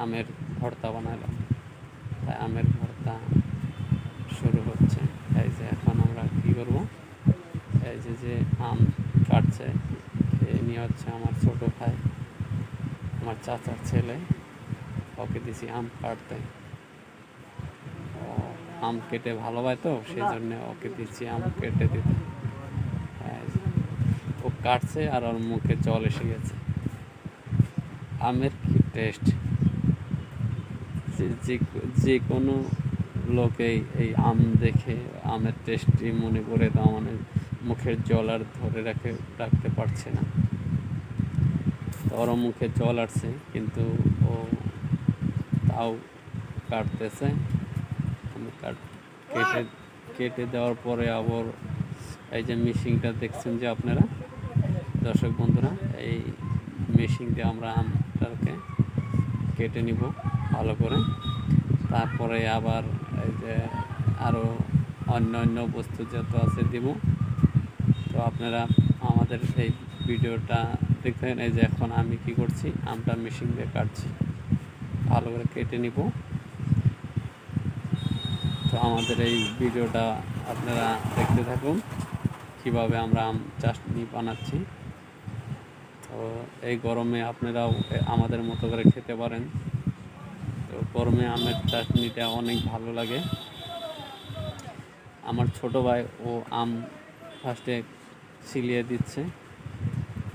আমের ভর্তা বানালাম। তাই আমের ভর্তা শুরু হচ্ছে। এই যে এখন আমরা কী করব, এই যে আম কাটছে, খেয়ে নিয়ে হচ্ছে আমার ছোটো ভাই, আমার চাচার ছেলে, ওকে দিছি আম কাটতে। ও আম কেটে ভালো হয় তো, সেই জন্য ওকে দিচ্ছি আম কেটে দিতে। ও কাটছে আর ওর মুখে জল এসে গেছে। আমের কি টেস্ট! যে কোনো লোকেই এই আম দেখে আমের টেস্টই মনে করে দাও, মানে মুখের জল আর ধরে রাখতে পারছে না। ওরও মুখে জল আসছে, কিন্তু ও তাও কাটতেছে। আমি কেটে কেটে দেওয়ার পরে আবার এই যে মেশিনটা দেখছেন যে আপনারা দর্শক বন্ধুরা, এই মেশিন দিয়ে আমরা আমটাকে কেটে নিব ভালো করে। তারপরে আবার এই যে আরও অন্য বস্তু যত আছে দিব। তো আপনারা আমাদের এই ভিডিওটা দেখবেন। এই যে এখন আমি কি করছি, আমটা মেশিন দিয়ে কাটছি, ভালো করে কেটে নিব। তো আমাদের এই ভিডিওটা আপনারা দেখতে থাকুন, কিভাবে আমরা আম চাটনি বানাচ্ছি। তো এই গরমে আপনারাও আমাদের মতো করে খেতে পারেন। তো গরমে আমের চাটনিটা অনেক ভালো লাগে। আমার ছোটো ভাই ও আম ফার্স্টে ছিলিয়ে দিচ্ছে,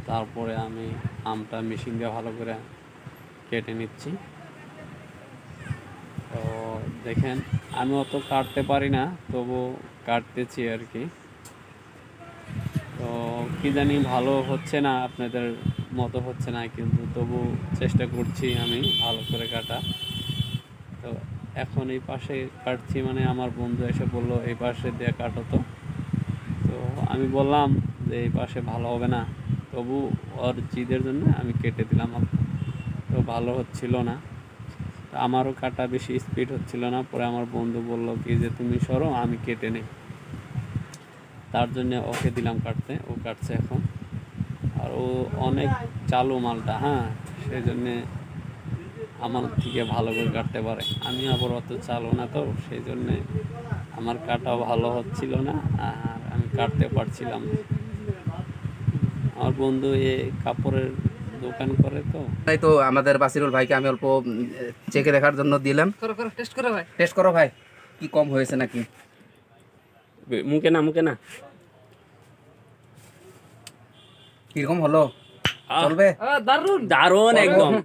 তারপরে আমি আমটা মেশিন দিয়ে ভালো করে কেটে নিচ্ছি। তো দেখেন, আমি অত কাটতে পারি না, তবু কাটতেছি আর কি। তো কী জানি ভালো হচ্ছে না, আপনাদের মতো হচ্ছে না, কিন্তু তবু চেষ্টা করছি আমি ভালো করে কাটা। তো এখন এই পাশে কাটছি, মানে আমার বন্ধু এসে বললো এই পাশে দিয়ে কাটো। তো আমি বললাম যে এই পাশে ভালো হবে না, তবু ওর জিদের জন্য আমি কেটে দিলাম। তো ভালো হচ্ছিল না, আমারও কাটা বেশি স্পিড হচ্ছিল না। পরে আমার বন্ধু বলল কি যে তুমি সরো, আমি কেটে নেই। তার জন্য ওকে দিলাম কাটতে, ও কাটছে এখন। আর ও অনেক চালু মালটা, হ্যাঁ, সেই জন্যে আমার থেকে ভালো করে কাটতে পারে। আমি আবার অত চালু না, তো সেই জন্যে আমার কাটাও ভালো হচ্ছিল না, আর আমি কাটতে পারছিলাম না। আমার বন্ধু এ কাপড়ের দোকান করে, তো তাই তো আমাদের বাসিরুল ভাইকে আমি অল্প চেকে দেখার জন্য দিলাম। টেস্ট করো ভাই, কি কম হয়েছে নাকি। মুখে না কিরকম হলো, চলবে? দারুণ একদম।